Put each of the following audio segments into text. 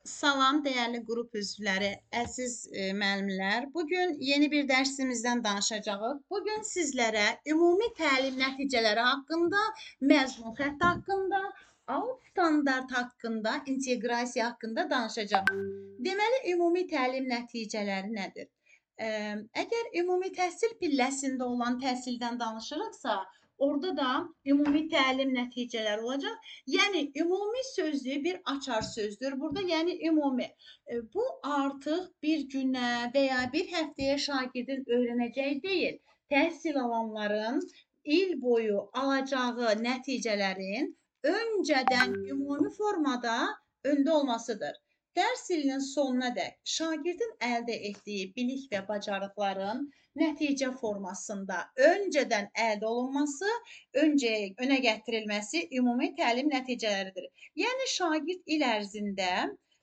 Salam dəyərli qrup üzvləri, əziz müəllimlər. Bugün yeni bir dərsimizdən danışacağıq. Bugün sizlərə ümumi təlim nəticələri haqqında, məzmun xətti haqqında, alt standart haqqında, inteqrasiya haqqında danışacağıq. Deməli, ümumi təlim nəticələri nədir? Əgər ümumi təhsil pilləsində olan təhsildən danışırıqsa, orada da ümumi təlim nəticələri olacaq. Yəni ümumi sözlüyü bir açar sözdür. Burada yəni ümumi. Bu artıq bir günə və ya bir həftəyə şagirdin öyrənəcəyi deyil. Təhsil alanların il boyu alacağı nəticələrin öncədən ümumi formada öndə olmasıdır. Dərs ilinin sonunadək şagirdin əldə etdiyi bilik və bacarıqların nəticə formasında öncədən əldə olunması, önə gətirilməsi ümumi təlim nəticələridir. Yəni şagird il ərzində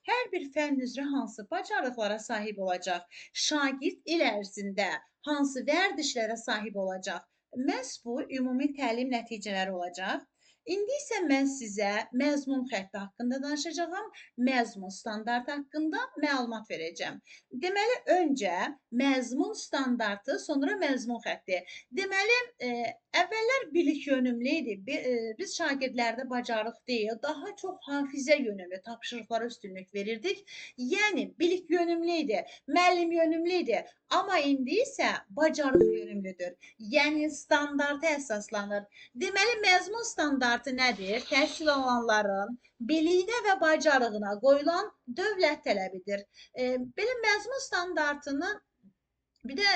hər bir fənn üzrə hansı bacarıqlara sahib olacaq? Şagird il ərzində hansı vərdişlərə sahib olacaq? Məhz bu ümumi təlim nəticələri olacaq. İndi isə mən sizə məzmun xətti haqqında danışacağam, məzmun standartı haqqında məlumat verəcəm. Deməli, öncə məzmun standartı, sonra məzmun xətti. Deməli, əvvəllər bilik yönümlü idi. Biz şagirdlərdə bacarıq deyil, daha çox hafizə yönümlü tapşırıqlara üstünlük verirdik. Yəni, bilik yönümlü idi, müəllim yönümlü idi. Amma indi isə bacarıq yönümlüdür. Yəni, standarta əsaslanır. Deməli, məzmun standartı nədir? Təhsil alanların biliyinə və bacarığına qoyulan dövlət tələbidir. Belə məzmun standartını bir də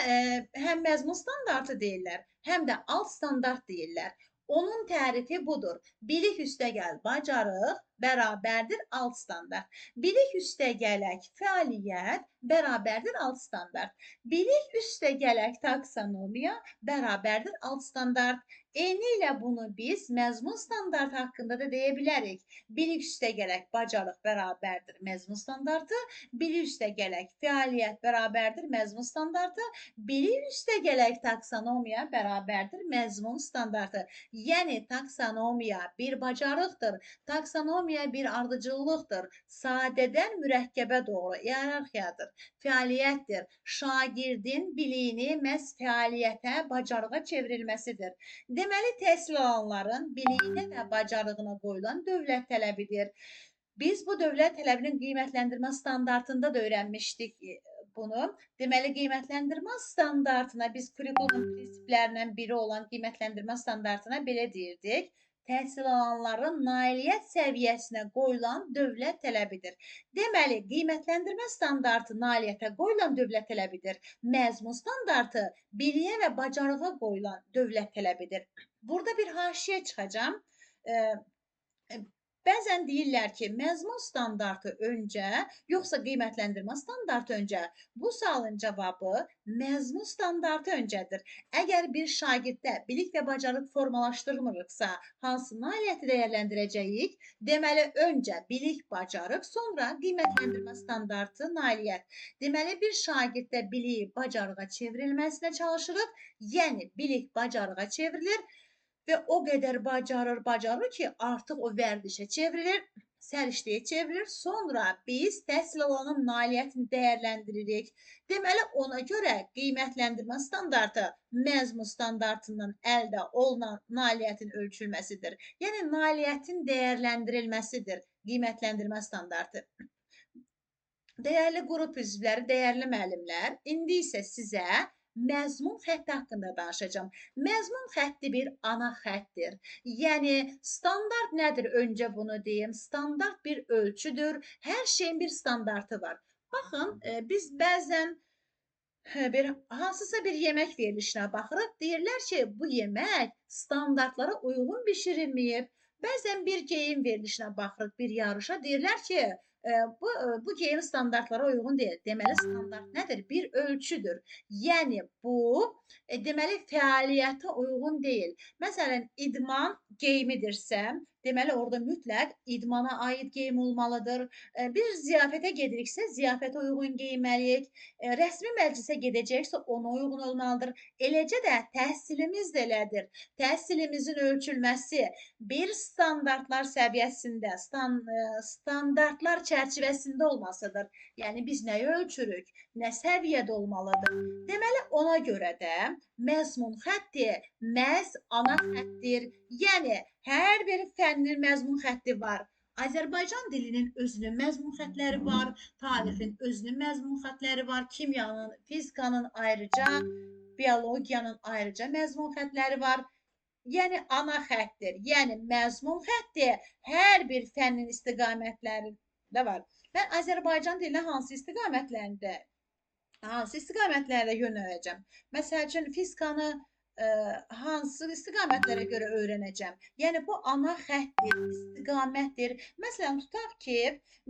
həm məzmun standartı deyirlər, həm də alt standart deyirlər. Onun tərifi budur. Bilik üstəgəl bacarıq bərabərdir alt standart. Bilik üstəgələk fəaliyyət bərabərdir alt standart. Bilik üstəgələk taksonomiya bərabərdir alt standart. Eyni ilə bunu biz məzmun standartı haqqında da deyə bilərik. Bilik üstəgələk bacarıq bərabərdir məzmun standartı. Bilik üstəgələk fəaliyyət bərabərdir məzmun standartı. Bilik üstəgələk taksonomiya bərabərdir məzmun standartı. Yəni, taksonomiya bir bacarıqdır. Taksonomiya bir ardıcıllıqdır. Sadədən mürəkkəbə doğru iyerarxiyadır. Fəaliyyətdir. Şagirdin biliyini məhz fəaliyyətə, bacarığa çevrilməsidir. Deməli, təhsil alanların biliyinə və bacarığına qoyulan dövlət tələbidir. Biz bu dövlət tələbinin qiymətləndirmə standartında da öyrənmişdik bunu. Deməli, qiymətləndirmə standartına biz kurikulum prinsiplərindən biri olan qiymətləndirmə standartına belə deyirdik. Təhsil alanların nailiyyət səviyyəsinə qoyulan dövlət tələbidir. Deməli, qiymətləndirmə standartı nailiyyətə qoyulan dövlət tələbidir. Məzmun standartı biliyə və bacarığa qoyulan dövlət tələbidir. Burada bir haşiyə çıxacam. Bəzən deyirlər ki, məzmun standartı öncə, yoxsa qiymətləndirmə standartı öncə. Bu sualın cavabı məzmun standartı öncədir. Əgər bir şagirddə bilik və bacarıq formalaşdırmırıqsa, hansı nailiyyəti dəyərləndirəcəyik? Deməli, öncə bilik, bacarıq, sonra qiymətləndirmə standartı, nailiyyət. Deməli, bir şagirddə bilik, bacarığa çevrilməsinə çalışırıq. Yəni, bilik, bacarığa çevrilir. Və o qədər bacarır ki, artıq o vərdişə çevrilir, səriştəyə çevrilir. Sonra biz təhsil alanın nailiyyətini dəyərləndiririk. Deməli, ona görə qiymətləndirmə standartı məzmun standartından əldə olunan nailiyyətin ölçülməsidir. Yəni, nailiyyətin dəyərləndirilməsidir qiymətləndirmə standartı. Dəyərli qrup üzvləri, dəyərli müəllimlər, indi isə sizə məzmun xətti haqqında danışacağım. Məzmun xətti bir ana xəttdir. Yəni, standart nədir? Öncə bunu deyim. Standart bir ölçüdür. Hər şeyin bir standartı var. Baxın, biz bəzən hansısa bir yemək verilişinə baxırıq. Deyirlər ki, bu yemək standartlara uyğun bişirilməyib. Bəzən bir geyim verilişinə baxırıq, bir yarışa. Deyirlər ki, bu geyim standartlara uyğun deyil. Deməli, standart nədir? Bir ölçüdür. Yəni, bu, deməli, fəaliyyətə uyğun deyil. Məsələn, idman geyimidirsə, deməli, orada mütləq idmana aid geyim olmalıdır. Bir ziyafətə gediriksə, ziyafətə uyğun geyinməliyik. Rəsmi məclisə gedəcəksə, ona uyğun olmalıdır. Eləcə də təhsilimiz də elədir. Təhsilimizin ölçülməsi bir standartlar səviyyəsində, standartlar çərçivəsində olmasıdır. Yəni biz nəyi ölçürük? Nə səviyyədə olmalıdır? Deməli, ona görə də məzmun xətti məhz ana xəttir. Yəni hər bir fənnin məzmun xətti var. Azərbaycan dilinin özünün məzmun xətləri var, tarixin özünün məzmun xətləri var, kimyanın, fizikanın ayrıca, biologiyanın ayrıca məzmun xətləri var. Yəni ana xəttdir. Yəni məzmun xətti hər bir fənnin istiqamətlərində var. Mən Azərbaycan dilinə hansı istiqamətlərdə yönələcəm? Məsəl üçün fizikanı hansı istiqamətlərə görə öyrənəcəm? Yəni bu ana xəttdir, istiqamətdir. Məsələn, tutaq ki,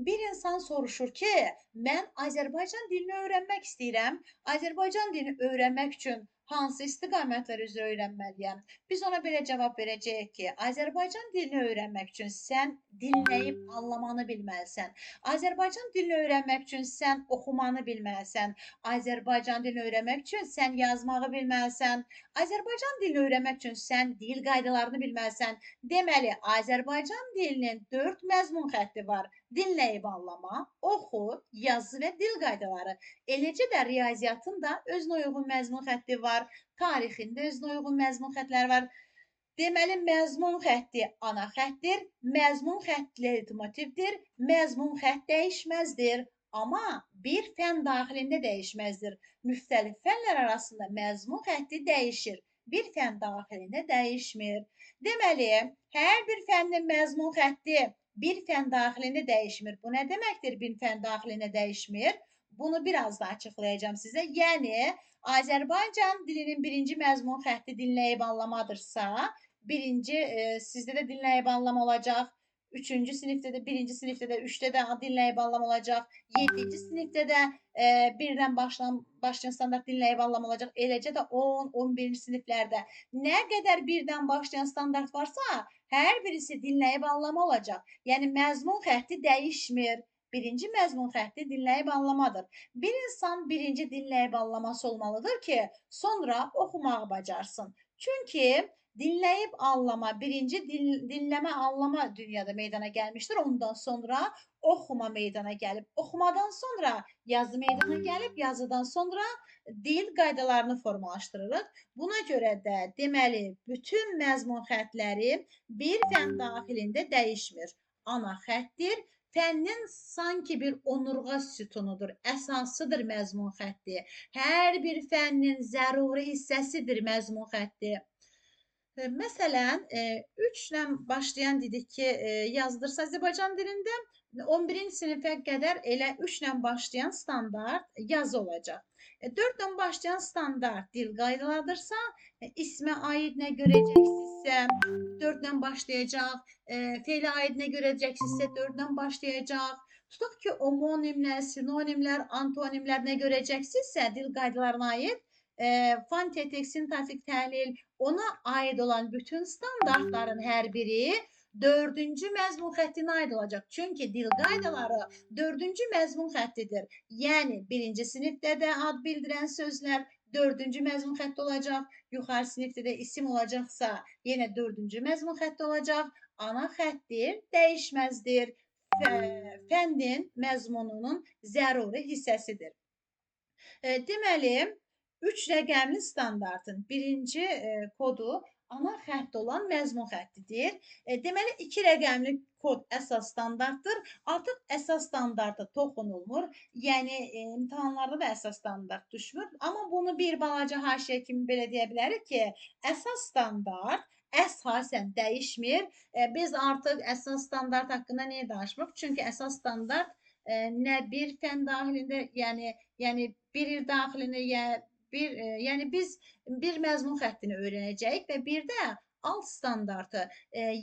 bir insan soruşur ki, mən Azərbaycan dilini öyrənmək istəyirəm. Azərbaycan dilini öyrənmək üçün hansı istiqamətlər üzrə öyrənməliyəm? Biz ona belə cavab verəcəyik ki, Azərbaycan dilini öyrənmək üçün sən dinləyib anlamanı bilməlisən. Azərbaycan dilini öyrənmək üçün sən oxumanı bilməlisən. Azərbaycan dilini öyrənmək üçün sən yazmağı bilməlisən. Azərbaycan dilini öyrənmək üçün sən dil qaydalarını bilməlisən. Deməli, Azərbaycan dilinin 4 məzmun xətti var. Dinləyib anlama, oxu, yazı və dil qaydaları. Eləcə də riyaziyyatın da özünə uyğun məzmun xətti var. Tarixin də özünə uyğun məzmun xəttləri var. Deməli, məzmun xətti ana xəttir, məzmun xətt leitmotivdir, məzmun xətt dəyişməzdir. Amma bir fən daxilində dəyişməzdir. Müxtəlif fənlər arasında məzmun xətti dəyişir. Bir fən daxilində dəyişmir. Deməli, hər bir fənnin məzmun xətti bir fən daxilində dəyişmir. Bu nə deməkdir? Bir fən daxilində dəyişmir. Bunu biraz da açıqlayacağım sizə. Yəni, Azərbaycan dilinin birinci məzmun xətti dinləyib anlamadırsa, sizdə də dinləyib anlama olacaq. 3-cü sinifdə də, 1-ci sinifdə də, 3-də də dinləyib anlama olacaq. 7-ci sinifdə də birdən başlayan standart dinləyib anlama olacaq. Eləcə də 10, 11-ci siniflərdə nə qədər birdən başlayan standart varsa, hər birisi dinləyib anlama olacaq. Yəni məzmun xətti dəyişmir. Birinci məzmun xətti dinləyib anlamadır. Bir insan birinci dinləyib anlaması olmalıdır ki, sonra oxumağı bacarsın. Çünki dinləyib anlama, birinci dinləmə anlama dünyada meydana gəlmişdir. Ondan sonra oxuma meydana gəlib. Oxumadan sonra yazı meydana gəlib. Yazıdan sonra dil qaydalarını formalaşdırırıq. Buna görə də deməli, bütün məzmun xəttləri bir fən daxilində dəyişmir. Ana xəttir. Fənnin sanki bir onurğa sütunudur, əsasıdır məzmun xətti. Hər bir fənnin zəruri hissəsidir məzmun xətti. Məsələn, 3 ilə başlayan dedik ki, yazdırsa Azərbaycan dilində 11-ci sinifə qədər elə 3 ilə başlayan standart yazı olacaq. 4 ilə başlayan standart dil qaydaladırsa, ismə aid nə görəcəksinizsə 4 ilə başlayacaq, feylə aid nə görəcəksinizsə 4 ilə başlayacaq. Tutaq ki, homonimlər, sinonimlər, antonimlər nə görəcəksinizsə dil qaydalarına aid fontetik, sintaktik təhlil, ona aid olan bütün standartların hər biri 4-cü məzmun xəttinə aid olacaq. Çünki dil qaydaları 4-cü məzmun xəttidir. Yəni, 1-ci sinifdə də ad bildirən sözlər 4-cü məzmun xətti olacaq. Yuxarı sinifdə də isim olacaqsa, yenə 4-cü məzmun xətti olacaq. Ana xəttir, dəyişməzdir. Fənnin məzmununun zəruri hissəsidir. Deməli, 3 rəqəmli standartın birinci kodu ana xətt olan məzmun xəttidir. Deməli, 2 rəqəmli kod əsas standartdır. Artıq əsas standarta toxunulmur. Yəni, imtahanlarda da əsas standart düşmür. Amma bunu bir balaca haşiyə kimi belə deyə bilərik ki, əsas standart əsasən dəyişmir. Biz artıq əsas standart haqqında niyə danışmırıq? Çünki əsas standart nə bir fən daxilində, yəni bir il daxilində, yəni biz bir məzmun xəttini öyrənəcəyik və bir də alt standartı,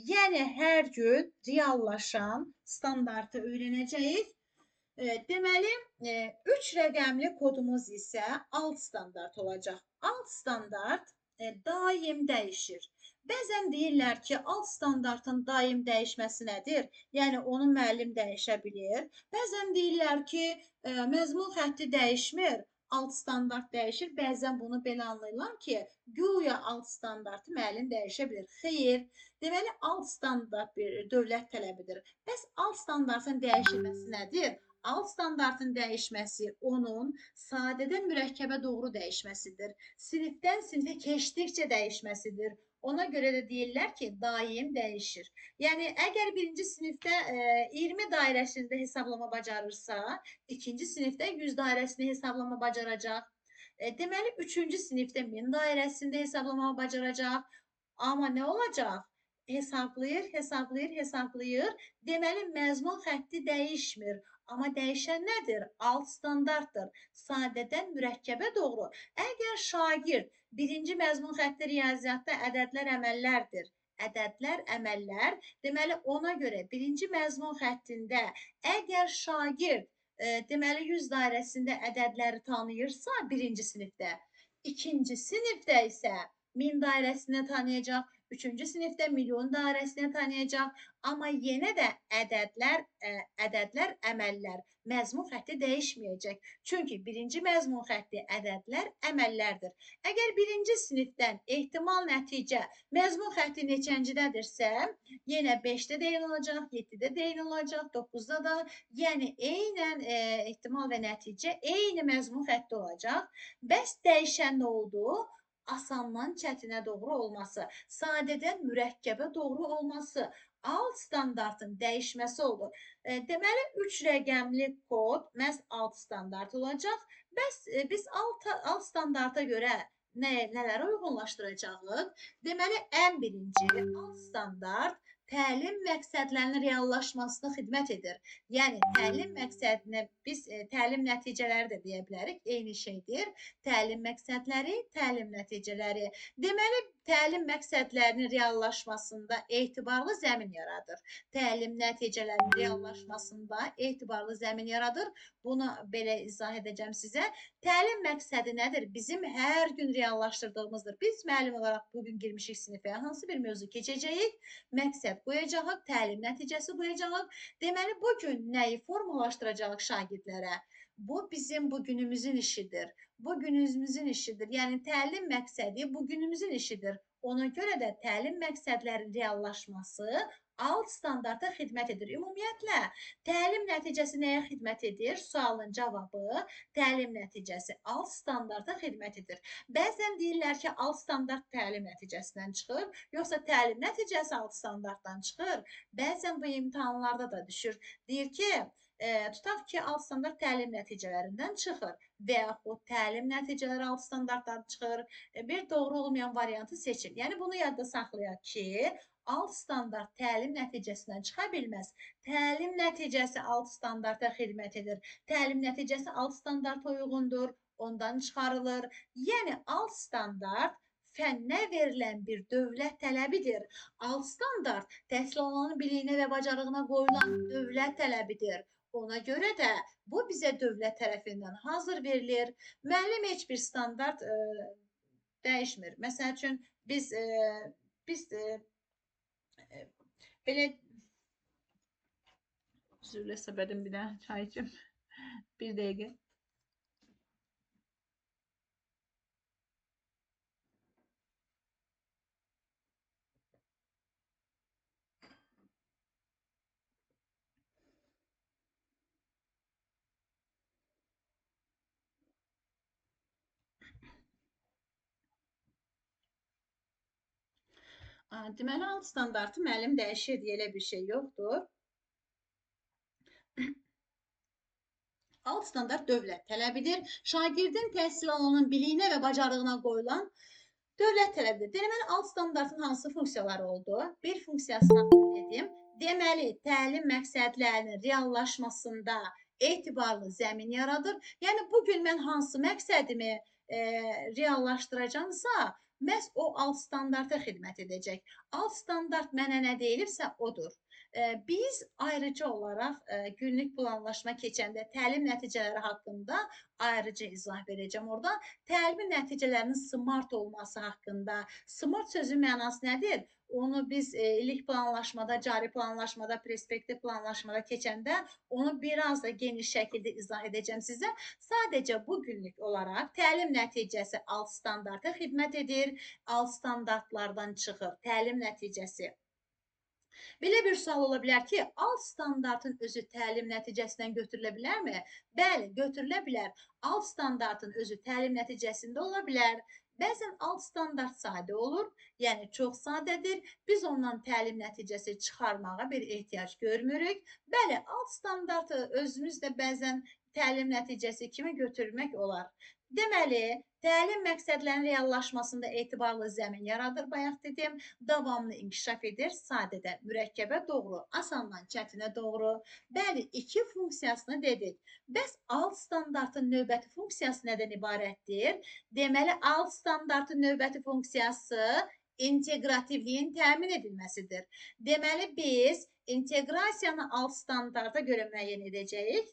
yəni hər gün reallaşan standartı öyrənəcəyik. Deməli, 3 rəqəmli kodumuz isə alt standart olacaq. Alt standart daim dəyişir. Bəzən deyirlər ki, alt standartın daim dəyişməsi nədir? Yəni, onu müəllim dəyişə bilir. Bəzən deyirlər ki, məzmun xətti dəyişmir. alt standart dəyişir. Bəzən bunu belə anlayırlar ki, güya alt standartı müəllim dəyişə bilir. Xeyr, deməli alt standart bir dövlət tələbidir. Bəs alt standartın dəyişilməsi nədir? Alt standartın dəyişməsi onun sadədən mürəkkəbə doğru dəyişməsidir. Sinifdən sinifə keçdikcə dəyişməsidir. Ona görə də deyirlər ki, daim dəyişir. Yəni əgər birinci sinifdə 20 dairəsində hesablama bacarırsa, ikinci sinifdə 100 dairəsində hesablama bacaracaq. Deməli, üçüncü sinifdə 1000 dairəsində hesablama bacaracaq. Amma nə olacaq? Hesablayır, hesablayır, hesablayır. Deməli, məzmun xətti dəyişmir. Amma dəyişən nədir? Alt standartdır. Sadədən mürəkkəbə doğru. Əgər şagird birinci məzmun xətti riyaziyyatda ədədlər, əməllərdir. Ədədlər, əməllər. Deməli, ona görə birinci məzmun xəttində əgər şagird deməli 100 dairəsində ədədləri tanıyırsa birinci sinifdə, ikinci sinifdə isə 1000 dairəsində tanıyacaq, üçüncü sinifdə milyon dairəsində tanıyacaq. Amma yenə də ədədlər, əməllər, məzmun xətti dəyişməyəcək. Çünki birinci məzmun xətti ədədlər, əməllərdir. Əgər birinci sinifdən ehtimal nəticə məzmun xətti neçəncədədirsə, yenə 5-də də eyni olacaq, 7-də də eyni olacaq, 9-da da, yəni eynən ehtimal və nəticə eyni məzmun xətti olacaq. Bəs dəyişən nə oldu? Asandan çətinə doğru olması, sadədən mürəkkəbə doğru olması, alt standartın dəyişməsi oldu. Deməli, 3 rəqəmli kod məhz alt standart olacaq. Bəs biz alt standarta görə nələrə uyğunlaşdıracağıq? Deməli, ən birinci alt standart təlim məqsədlərinin reallaşmasına xidmət edir. Yəni, təlim məqsədinə biz təlim nəticələri də deyə bilərik, eyni şeydir. Təlim məqsədləri, təlim nəticələri. Deməli, təlim məqsədlərinin reallaşmasında etibarlı zəmin yaradır. Təlim nəticələrinin reallaşmasında etibarlı zəmin yaradır. Bunu belə izah edəcəm sizə. Təlim məqsədi nədir? Bizim hər gün reallaşdırdığımızdır. Biz müəllim olaraq bugün girmişik sinifə. Hansı bir mövzu keçəcəyik? Məqsəd qoyacağıq, təlim nəticəsi qoyacağıq. Deməli, bugün nəyi formalaşdıracağıq şagirdlərə? Bu bizim bugünümüzün işidir. Bugünümüzün işidir. Yəni, təlim məqsədi bugünümüzün işidir. Ona görə də təlim məqsədlərinin reallaşması alt standarta xidmət edir. Ümumiyyətlə, təlim nəticəsi nəyə xidmət edir? Sualın cavabı, təlim nəticəsi alt standarta xidmət edir. Bəzən deyirlər ki, alt standart təlim nəticəsindən çıxır, yoxsa təlim nəticəsi alt standartdan çıxır. Bəzən bu imtahanlarda da düşür. Deyir ki, tutaq ki, alt standart təlim nəticələrindən çıxır və yaxud təlim nəticələri alt standartdan çıxır. Bir doğru olmayan variantı seçin. Yəni, bunu yadda saxlayaq ki, alt standart təlim nəticəsindən çıxa bilməz. Təlim nəticəsi alt standarta xidmət edir. Təlim nəticəsi alt standarta uyğundur, ondan çıxarılır. Yəni, alt standart fənnə verilən bir dövlət tələbidir. Alt standart təhsil alanın biliyinə və bacarığına qoyulan dövlət tələbidir. Ona görə də bu bizə dövlət tərəfindən hazır verilir. Müəllim heç bir standart dəyişmir. Məsəl üçün, biz belə üzrlə səbədim bir də çay içim. Bir dəqiqə. Deməli, alt standartı müəllim dəyişir deyə elə bir şey yoxdur. Alt standart dövlət tələbidir. Şagirdin təhsil alanının biliyinə və bacarığına qoyulan dövlət tələbidir. Deməli, alt standartın hansı funksiyaları oldu? Bir funksiyasını dedim. Deməli, təlim məqsədlərinin reallaşmasında etibarlı zəmin yaradır. Yəni, bugün mən hansı məqsədimi reallaşdıracamsa, məhz o alt standarta xidmət edəcək. Alt standart mənə nə deyilibsə, odur. Biz ayrıca olaraq günlük planlaşma keçəndə təlim nəticələri haqqında ayrıca izah verəcəm orada. Təlimin nəticələrinin smart olması haqqında. Smart sözün mənası nədir? Onu biz ilk planlaşmada, cari planlaşmada, perspektiv planlaşmada keçəndə onu biraz da geniş şəkildə izah edəcəm sizə. Sadəcə bu günlük olaraq təlim nəticəsi alt standarta xidmət edir, alt standartlardan çıxır təlim nəticəsi. Belə bir sual ola bilər ki, alt standartın özü təlim nəticəsindən götürülə bilərmi? Bəli, götürülə bilər. Alt standartın özü təlim nəticəsində ola bilər. Bəzən alt standart sadə olur, yəni çox sadədir. Biz ondan təlim nəticəsi çıxarmağa bir ehtiyac görmürük. Bəli, alt standartı özümüz də bəzən təlim nəticəsi kimi götürmək olar. Deməli, təlim məqsədlərinin reallaşmasında etibarlı zəmin yaradır, bayaq dedim. Davamlı inkişaf edir, sadədən mürəkkəbə doğru, asandan çətinə doğru. Bəli, iki funksiyasını dedik. Bəs alt standartın növbəti funksiyası nədən ibarətdir? Deməli, alt standartın növbəti funksiyası inteqrativliyin təmin edilməsidir. Deməli, biz inteqrasiyanı alt standarta görə müəyyən edəcəyik.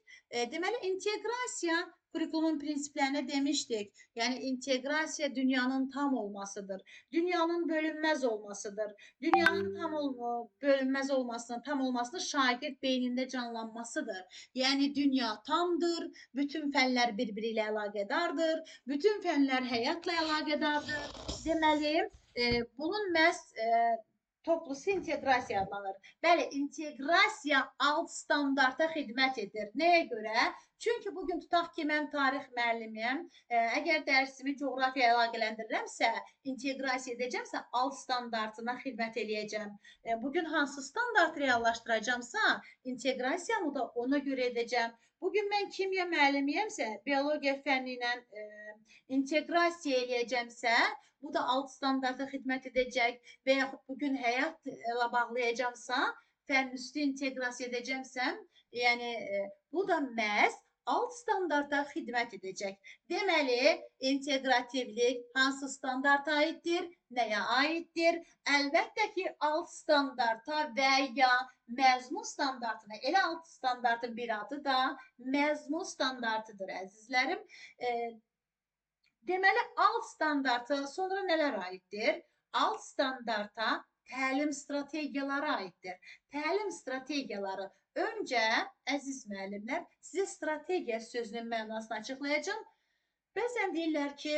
Deməli, inteqrasiya kurikulumun prinsiplərinə demişdik. Yəni, inteqrasiya dünyanın tam olmasıdır. Dünyanın bölünməz olmasıdır. Dünyanın bölünməz olmasının, tam olmasının şagird beynində canlanmasıdır. Yəni, dünya tamdır, bütün fənlər bir-biri ilə əlaqədardır, bütün fənlər həyatla əlaqədardır. Deməli, bunun məhz toplusu inteqrasiya adlanır. Bəli, inteqrasiya alt standarta xidmət edir. Nəyə görə? Çünki bugün tutaq ki, mən tarix müəllimiyəm. Əgər dərsimi coğrafiya əlaqələndirirəmsə, inteqrasiya edəcəmsə, alt standartına xidmət eləyəcəm. Bugün hansı standart reallaşdıracamsa, inteqrasiyamı da ona görə edəcəm. Bugün mən kimya müəllimiyəmsə, biologiya fənni ilə inteqrasiya eləyəcəmsə, bu da alt standarta xidmət edəcək və yaxud bugün həyatla bağlayacamsa, fənn üstü inteqrasiya edəcəmsəm, yəni bu da məhz alt standarta xidmət edəcək. Deməli, inteqrativlik hansı standarta aiddir, nəyə aiddir? Əlbəttə ki, alt standarta və ya məzmun standartına. Elə alt standartın bir adı da məzmun standartıdır, əzizlərim. Deməli, alt standarta sonra nələr aiddir? Alt standarta təlim strategiyaları aiddir. Təlim strategiyaları öncə, əziz müəllimlər, sizə strategiya sözünün mənasını açıqlayacağım. Bəzən deyirlər ki,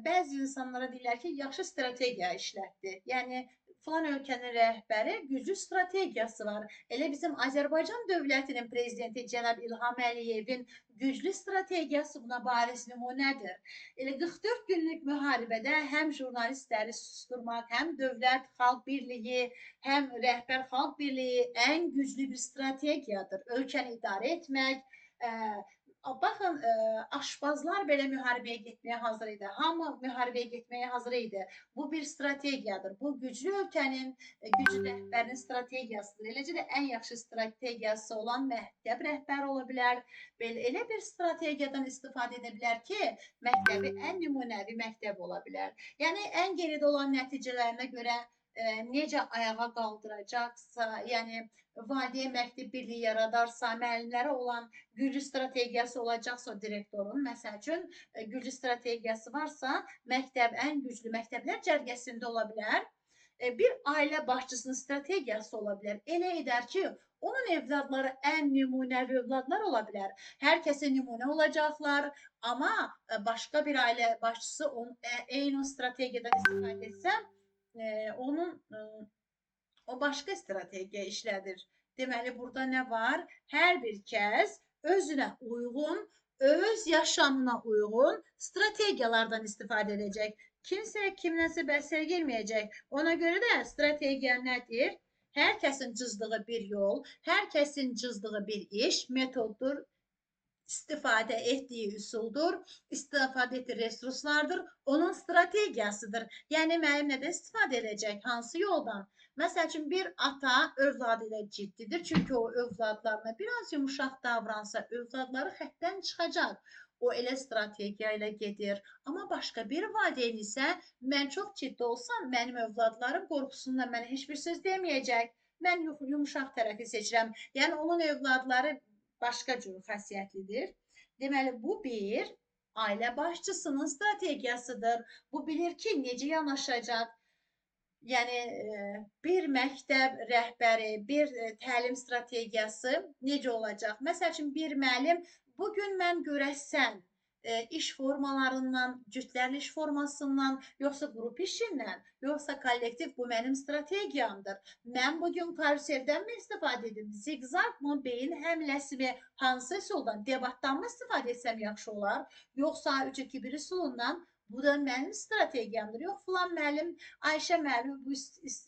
bəzi insanlara deyirlər ki, yaxşı strategiya işlətdi. Yəni, filan ölkənin rəhbəri güclü strategiyası var. Elə bizim Azərbaycan dövlətinin prezidenti cənab İlham Əliyevin güclü strategiyası buna bariz nümunədir. Elə 44 günlük müharibədə həm jurnalistləri susturmaq, həm dövlət, xalq birliyi, həm rəhbər xalq birliyi ən güclü bir strategiyadır. Ölkəni idarə etmək, baxın, aşpazlar belə müharibəyə getməyə hazır idi. Hamı müharibəyə getməyə hazır idi. Bu bir strategiyadır. Bu güclü ölkənin, güclü rəhbərinin strategiyasıdır. Eləcə də ən yaxşı strategiyası olan məktəb rəhbəri ola bilər. Elə bir strategiyadan istifadə edə bilər ki, məktəbi ən nümunəvi məktəb ola bilər. Yəni, ən geridə olan nəticələrinə görə necə ayağa qaldıracaqsa, yəni valideyn məktəb birliyi yaradarsa, müəllimlərə olan güclü strategiyası olacaqsa o direktorun, məsəl üçün güclü strategiyası varsa, məktəb ən güclü məktəblər cərgəsində ola bilər. Bir ailə başçısının strategiyası ola bilər. Elə edər ki, onun evladları ən nümunəvi evladlar ola bilər. Hər kəsə nümunə olacaqlar, amma başqa bir ailə başçısı eyni o strategiyadan istifadə etsə, o başqa strategiya işlədir. Deməli, burada nə var? Hər bir kəs özünə uyğun, öz yaşamına uyğun strategiyalardan istifadə edəcək. Kimsə kimdənsə bəhsəyə girməyəcək. Ona görə də strategiya nədir? Hər kəsin cızdığı bir yol, hər kəsin cızdığı bir iş, metoddur, istifadə etdiyi üsuldur, istifadə etdiyi resurslardır, onun strategiyasıdır. Yəni, müəllim nədən istifadə edəcək? Hansı yoldan? Məsəl üçün, bir ata övladı ilə ciddidir, çünki o övladlarına biraz yumuşaq davransa, övladları xəttdən çıxacaq. O elə strategiya ilə gedir. Amma başqa bir valideyn isə, mən çox ciddi olsam, mənim övladlarım qorxusundan mənə heç bir söz deməyəcək. Mən yumuşaq tərəfi seçirəm. Yəni onun övladları başqa cür xəssiyyətlidir. Deməli bu bir ailə başçısının strategiyasıdır. Bu bilir ki, necə yanaşacaq. Yəni bir məktəb rəhbəri, bir təlim strategiyası necə olacaq? Məsəl üçün bir müəllim bu gün mən görəsən iş formalarından, cütlərli iş formasından, yoxsa qrup işindən, yoxsa kollektiv bu mənim strategiyamdır. Mən bugün karuseldən mi istifadə edim? Zigzag mı, beyin həmləsimi, hansı üsuldan, debatdan mı istifadə etsəm yaxşı olar? Yoxsa 3-2-1 üsulundan? Bu da mənim strategiyamdır. Yox, filan müəllim, Ayşə müəllim bu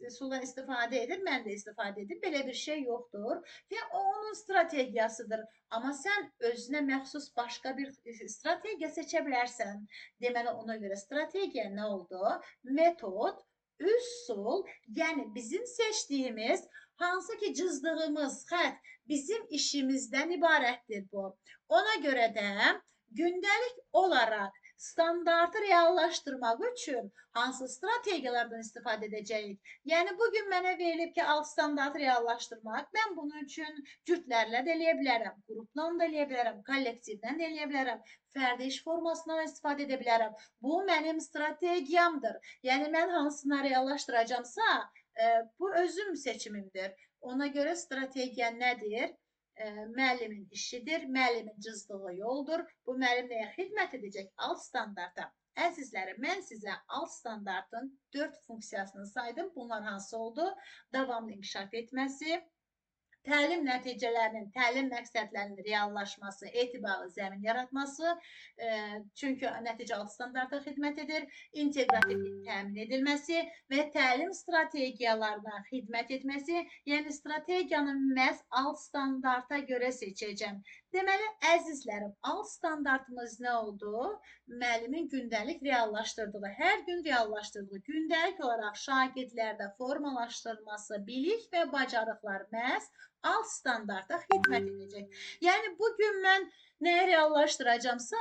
üsuldan istifadə edir, mən də istifadə edim. Belə bir şey yoxdur. Və o onun strategiyasıdır. Amma sən özünə məxsus başqa bir strategiya seçə bilərsən. Deməli, ona görə strategiya nə oldu? Metod, üsul, yəni bizim seçdiyimiz hansı ki cızdığımız xət bizim işimizdən ibarətdir bu. Ona görə də gündəlik olaraq standartı reallaşdırmaq üçün hansı strategiyalardan istifadə edəcəyik? Yəni bugün mənə verilib ki, alt standartı reallaşdırmaq. Mən bunun üçün cütlərlə də eləyə bilərəm, qrupla da eləyə bilərəm, kollektivdən də eləyə bilərəm, fərdi iş formasından istifadə edə bilərəm. Bu mənim strategiyamdır. Yəni mən hansını reallaşdıracağamsa, bu özüm seçimimdir. Ona görə strategiya nədir? Müəllimin işidir, müəllimin cızdığı yoldur. Bu müəllim nəyə xidmət edəcək? Alt standarta. Əzizlərim, mən sizə alt standartın 4 funksiyasını saydım. Bunlar hansı oldu? Davamlı inkişaf etməsi, təlim nəticələrinin, təlim məqsədlərinin reallaşması, etibarlı zəmin yaratması, çünki nəticə alt standarta xidmət edir, inteqrativliyin təmin edilməsi və təlim strategiyalarına xidmət etməsi, yəni strategiyanı məhz alt standarta görə seçəcəm. Deməli, əzizlərim, alt standartımız nə oldu? Müəllimin gündəlik reallaşdırdığı, hər gün reallaşdırdığı, gündəlik olaraq şagirdlərdə formalaşdırması, bilik və bacarıqlar məhz alt standarta xidmət edəcək. Yəni bugün mən nəyi reallaşdıracağamsa,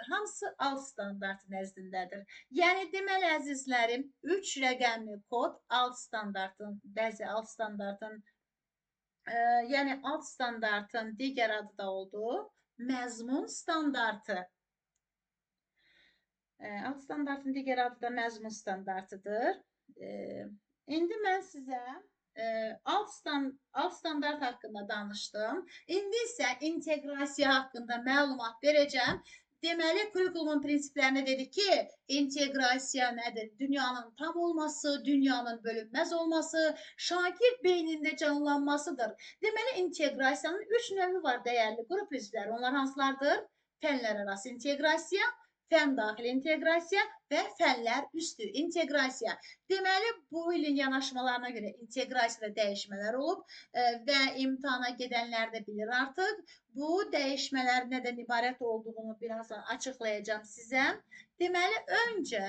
hamısı alt standart nəzdindədir. Yəni deməli əzizlərim, 3 rəqəmli kod alt standartın, bəzi alt standartın yəni alt standartın digər adı da oldu, məzmun standartı. Alt standartın digər adı da məzmun standartıdır. İndi mən sizə alt standart haqqında danışdım. İndi isə inteqrasiya haqqında məlumat verəcəm. Deməli, kurikulumun prinsiplərinə dedik ki, inteqrasiya nədir? Dünyanın tam olması, dünyanın bölünməz olması, şagird beynində canlanmasıdır. Deməli, inteqrasiyanın 3 növü var, dəyərli qrup üzvləri. Onlar hansılardır? Fənlər arası inteqrasiya, fən daxili inteqrasiya və fənlər üstü inteqrasiya. Deməli, bu ilin yanaşmalarına görə inteqrasiyada dəyişmələr olub və imtahana gedənlər də bilir artıq. Bu dəyişmələr nədən ibarət olduğunu birazdan açıqlayacağım sizə. Deməli, öncə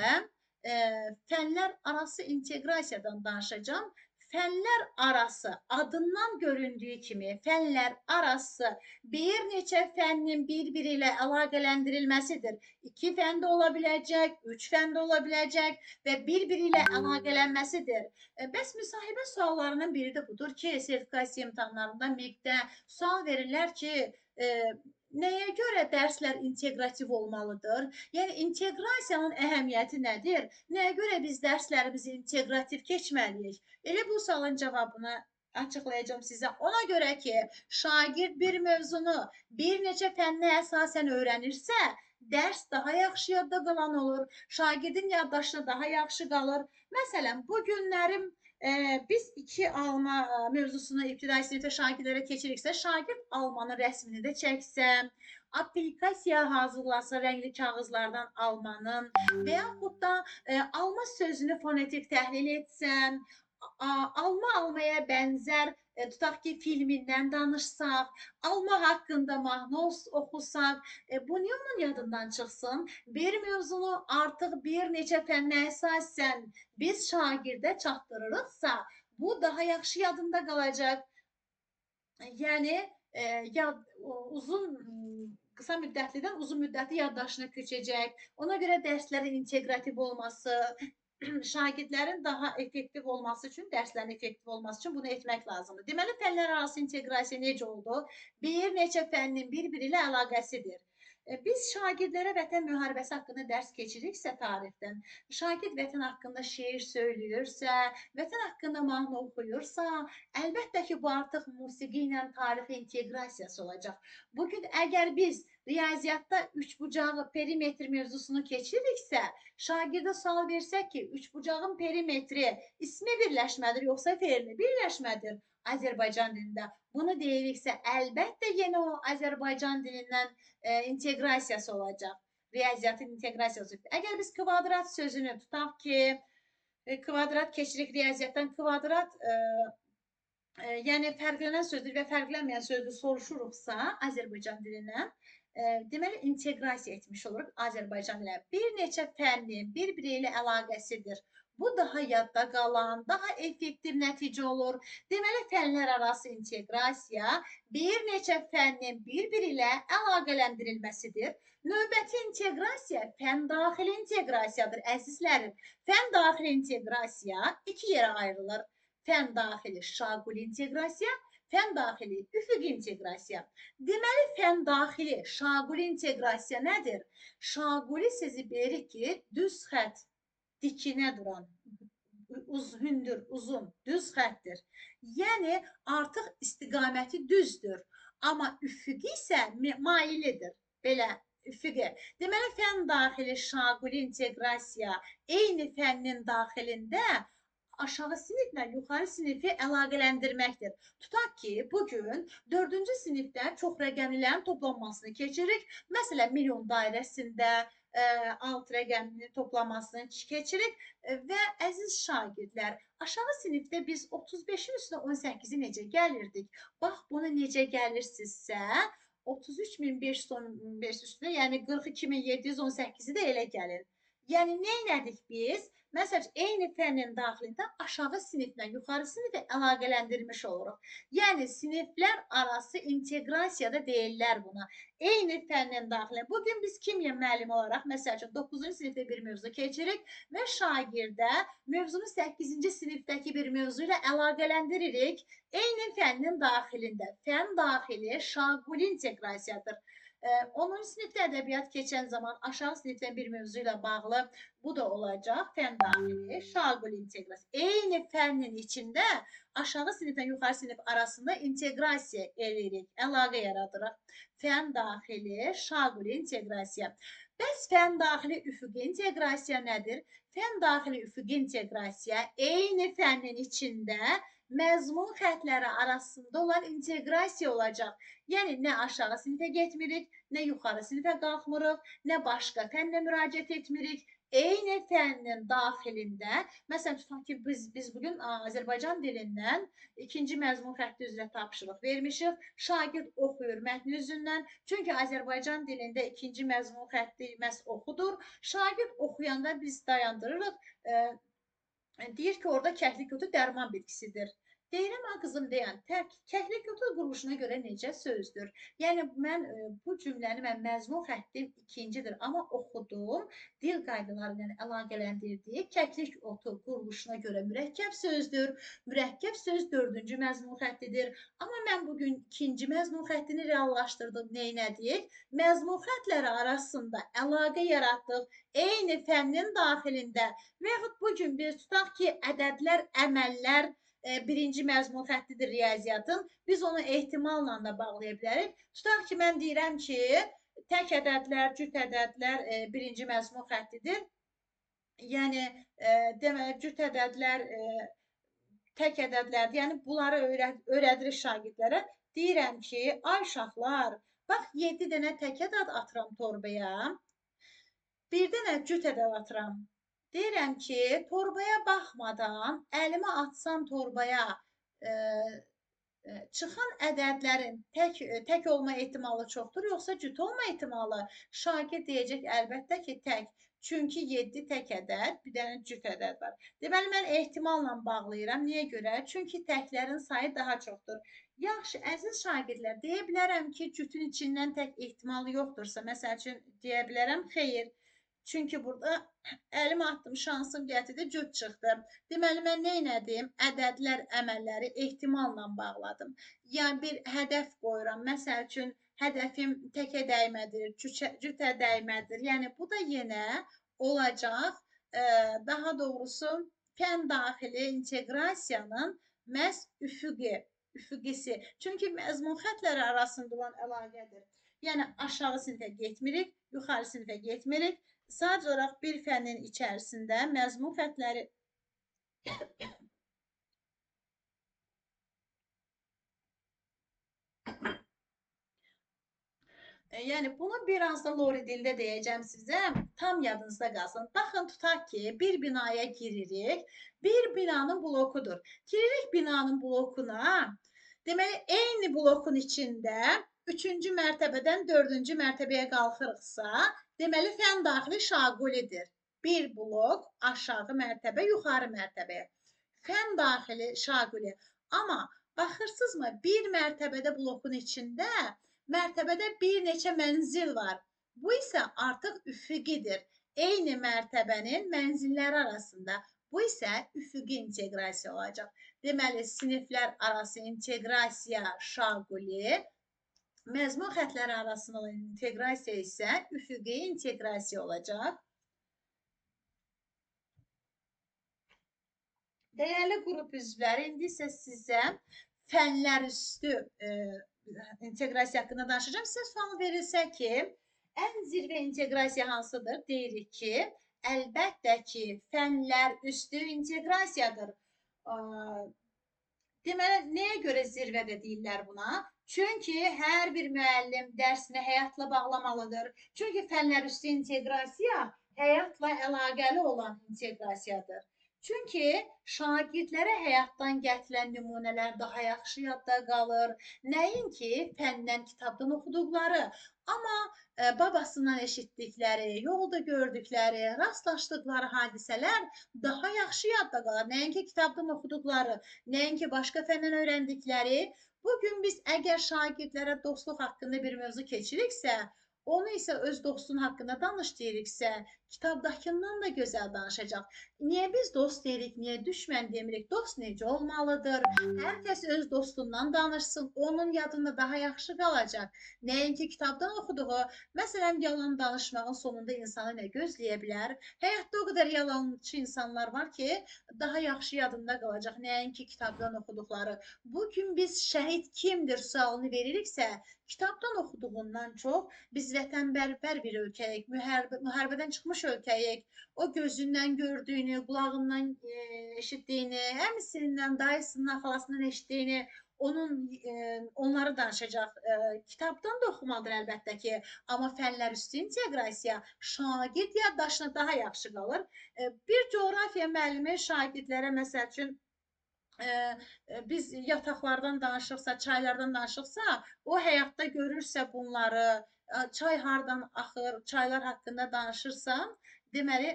fənlər arası inteqrasiyadan danışacağım. Fənlər arası adından göründüyü kimi fənlər arası bir neçə fənnin bir-biri ilə əlaqələndirilməsidir. 2 fən də ola biləcək, 3 fən də ola biləcək və bir-biri ilə əlaqələnməsidir. Bəs müsahibə suallarının biri də budur ki, sertifikasiya imtahanlarında MİQ-də sual verirlər ki, nəyə görə dərslər inteqrativ olmalıdır? Yəni, inteqrasiyanın əhəmiyyəti nədir? Nəyə görə biz dərslərimizi inteqrativ keçməliyik? Elə bu sualın cavabını açıqlayacağım sizə. Ona görə ki, şagird bir mövzunu bir neçə fənnə əsasən öyrənirsə, dərs daha yaxşı yadda qalan olur, şagirdin yaddaşına daha yaxşı qalır. Məsələn, bu günlərim biz 2 alma mövzusunu ibtidai sinifdə şagirdlərə keçiriksə, şagird almanın rəsmini də çəksə, aplikasiya hazırlasa rəngli kağızlardan almanın və yaxud da alma sözünü fonetik təhlil etsən, almaya bənzər, tutaq ki, filmindən danışsaq, alma haqqında mahnı oxusaq, bu niyə onun yadından çıxsın? Bir mövzunu artıq bir neçə fənnə əsasən biz şagirdə çatdırırıqsa, bu daha yaxşı yadında qalacaq. Yəni, qısa müddətlidən uzun müddətli yaddaşına köçəcək. Ona görə dərslərin inteqrativ olması, şagirdlərin daha effektiv olması üçün, dərslərin effektiv olması üçün bunu etmək lazımdır. Deməli, fənlər arası inteqrasiya necə oldu? Bir neçə fənnin bir-biri ilə əlaqəsidir. Biz şagirdlərə vətən müharibəsi haqqında dərs keçiriksə tarixdən, şagird vətən haqqında şeir söyləyirsə, vətən haqqında mahnı oxuyursa, əlbəttə ki, bu artıq musiqi ilə tarix inteqrasiyası olacaq. Bugün əgər biz riyaziyyatda üçbucağı, perimetr mövzusunu keçiriksə, şagirdə sual versək ki, üçbucağın perimetri ismi birləşmədir, yoxsa fe'li birləşmədir Azərbaycan dilində. Bunu deyiriksə, əlbəttə yenə o Azərbaycan dilindən inteqrasiyası olacaq. Riyaziyyatın inteqrasiyası. Əgər biz kvadrat sözünü tutaq ki, kvadrat keçirik riyaziyyatdan, kvadrat yəni fərqlənən sözdür və fərqlənməyən sözdür soruşuruqsa Azərbaycan dilindən, deməli inteqrasiya etmiş oluruq Azərbaycan dilinə. Bir neçə fənnin bir-biri ilə əlaqəsidir. Bu daha yadda qalan, daha effektiv nəticə olur. Deməli, fənlər arası inteqrasiya bir neçə fənnin bir-biri ilə əlaqələndirilməsidir. Növbəti inteqrasiya fən daxili inteqrasiyadır, əzizlərim. Fən daxili inteqrasiya iki yerə ayrılır. Fən daxili şaquli inteqrasiya, fən daxili üfüqi inteqrasiya. Deməli, fən daxili şaquli inteqrasiya nədir? Şaquli sizi verir ki, düz xət dikinə duran, hündür, uzun, düz xətdir. Yəni, artıq istiqaməti düzdür. Amma üfüqi isə mailidir. Belə üfüqi. Deməli, fən daxili şaquli inteqrasiya eyni fənnin daxilində aşağı siniflə yuxarı sinifi əlaqələndirməkdir. Tutaq ki, bugün 4-cü sinifdə çox rəqəmlilərin toplanmasını keçirik. Məsələn, milyon dairəsində 6 rəqəminin toplanmasını keçirik və əziz şagirdlər, aşağı sinifdə biz 35-in üstünə 18-i necə gəlirdik? Bax, bunu necə gəlirsinizsə, 33.515 üstünə, yəni 42.718-i də elə gəlir. Yəni, nə elədik biz? Məsələn, eyni fənnin daxilində aşağı siniflə yuxarı sinifi əlaqələndirmiş oluruq. Yəni, siniflər arası inteqrasiyada deyirlər buna. Eyni fənnin daxilində. Bugün biz kimya müəllimi olaraq, məsələn, 9-cu sinifdə bir mövzu keçirik və şagirdə mövzunu 8-ci sinifdəki bir mövzu ilə əlaqələndiririk. Eyni fənnin daxilində. Fən daxili şaquli inteqrasiyadır. 10-cu sinifdə ədəbiyyat keçən zaman aşağı sinifdən bir mövzu ilə bağlı bu da olacaq. Fən daxili, şaquli inteqrasiya. Eyni fənnin içində aşağı sinifdən yuxarı sinif arasında inteqrasiya edirik, əlaqə yaradırıq. Fən daxili, şaquli inteqrasiya. Bəs fən daxili üfüqi inteqrasiya nədir? Fən daxili üfüqi inteqrasiya eyni fənnin içində məzmun xətləri arasında olan inteqrasiya olacaq. Yəni, nə aşağı sinifə getmirik, nə yuxarı sinifə qalxmırıq, nə başqa fənnə müraciət etmirik. Eyni fənnin daxilində, məsələn, tutaq ki, biz bugün Azərbaycan dilindən ikinci məzmun xətti üzrə tapşırıq vermişik. Şagird oxuyur mətni üzündən. Çünki Azərbaycan dilində ikinci məzmun xətti məhz oxudur. Şagird oxuyanda biz dayandırırıq. Deyir ki, orada kəklik otu dərman bitkisidir. Deyirəm, qızım deyən, kəklik otu quruluşuna görə necə sözdür? Yəni, mən bu cümləni məzmun xəttim ikincidir, amma oxudum, dil qaydaları ilə əlaqələndirdiyi kəklik otu quruluşuna görə mürəkkəb sözdür. Mürəkkəb söz 4-cü məzmun xəttidir. Amma mən bugün ikinci məzmun xəttini reallaşdırdım. Neynədik? Məzmun xətləri arasında əlaqə yaratdıq. Eyni fənnin daxilində və yaxud bugün biz tutaq ki, ədədlər, əməllər birinci məzmun xəttidir riyaziyyatın. Biz onu ehtimalla da bağlaya bilərik. Tutaq ki, mən deyirəm ki, tək ədədlər, cüt ədədlər birinci məzmun xəttidir. Yəni, deməli, cüt ədədlər tək ədədlərdir. Yəni, bunları öyrədirik şagirdlərə. Deyirəm ki, ay uşaqlar, bax, 7 dənə tək ədəd atıram torbaya. Bir dənə cüt ədəd atıram. Deyirəm ki, torbaya baxmadan əlimi atsam torbaya çıxan ədədlərin tək olma ehtimalı çoxdur, yoxsa cüt olma ehtimalı? Şagird deyəcək, əlbəttə ki, tək. Çünki 7 tək ədəd, bir dənə cüt ədəd var. Deməli, mən ehtimalla bağlayıram. Niyə görə? Çünki təklərin sayı daha çoxdur. Yaxşı, əziz şagirdlər, deyə bilərəm ki, cütün içindən tək ehtimalı yoxdursa, məsəl üçün, deyə bilərəm, xeyr. Çünki burada əlim atdım, şansım gətirdi, cüt çıxdı. Deməli, mən nə etdim? Ədədlər, əməlləri ehtimalla bağladım. Yəni, bir hədəf qoyuram. Məsəl üçün, hədəfim təkə dəymədir, cütə dəymədir. Yəni, bu da yenə olacaq. Daha doğrusu, fən daxili inteqrasiyanın məhz üfüqisi. Çünki məzmun xətləri arasında olan əlaqədir. Yəni, aşağı sinifə getmirik, yuxarı sinifə getmirik. Sadəcə olaraq bir fənnin içərisində məzmun xətləri yəni bunu biraz da lori dildə deyəcəm sizə, tam yadınızda qalsın. Baxın, tutaq ki, bir binaya giririk, bir binanın blokudur. Giririk binanın blokuna, deməli, eyni blokun içində 3-cü mərtəbədən 4-cü mərtəbəyə qalxırıqsa, deməli, fən daxili şaqulidir. Bir blok aşağı mərtəbə, yuxarı mərtəbəyə. Fən daxili şaquli. Amma baxırsınızmı, bir mərtəbədə blokun içində mərtəbədə bir neçə mənzil var. Bu isə artıq üfüqidir. Eyni mərtəbənin mənzilləri arasında. Bu isə üfüqi inteqrasiya olacaq. Deməli, siniflər arası inteqrasiya şaquli, məzmun xətləri arasında olan inteqrasiya isə üfüqi inteqrasiya olacaq. Dəyərli qrup üzvləri, indi isə sizə fənlər üstü inteqrasiya haqqında danışacağım. Sizə sual verilsə ki, ən zirvə inteqrasiya hansıdır? Deyirik ki, əlbəttə ki, fənlər üstü inteqrasiyadır. Deməli, nəyə görə zirvədə deyirlər buna? Çünki hər bir müəllim dərsini həyatla bağlamalıdır. Çünki fənlər üstü inteqrasiya həyatla əlaqəli olan inteqrasiyadır. Çünki şagirdlərə həyatdan gətirilən nümunələr daha yaxşı yadda qalır. Nəinki fəndən, kitabdan oxuduqları, amma babasından eşitdikləri, yolda gördükləri, rastlaşdıqları hadisələr daha yaxşı yadda qalır. Nəinki kitabdan oxuduqları, nəinki başqa fəndən öyrəndikləri. Bugün biz əgər şagirdlərə dostluq haqqında bir mövzu keçiriksə, onu isə öz dostun haqqında danış deyiriksə, kitabdakından da gözəl danışacaq. Niyə biz dost deyirik, niyə düşmən demirik? Dost necə olmalıdır? Hər kəs öz dostundan danışsın, onun yadında daha yaxşı qalacaq. Nəinki kitabdan oxuduğu, məsələn, yalan danışmağın sonunda insanı nə gözləyə bilər? Həyatda o qədər yalançı insanlar var ki, daha yaxşı yadında qalacaq, nəinki kitabdan oxuduqları. Bugün biz şəhid kimdir sualını veririksə, kitabdan oxuduğundan çox biz vətənpərvər bir ölkəyik, müharibədən çıxmış ölkəyik. O gözündən gördüyünü, qulağından eşitdiyini, əmisindən, dayısından, xalasından eşitdiyini, onları danışacaq. Kitabdan da oxumalıdır əlbəttə ki, amma fənlər üstü inteqrasiya şagird yaddaşına daha yaxşı qalır. Bir coğrafiya müəllimi şagirdlərə, məsəl üçün, biz yataqlardan danışıqsa, çaylardan danışıqsa, o həyatda görürsə bunları, çay hardan axır, çaylar haqqında danışırsan, deməli,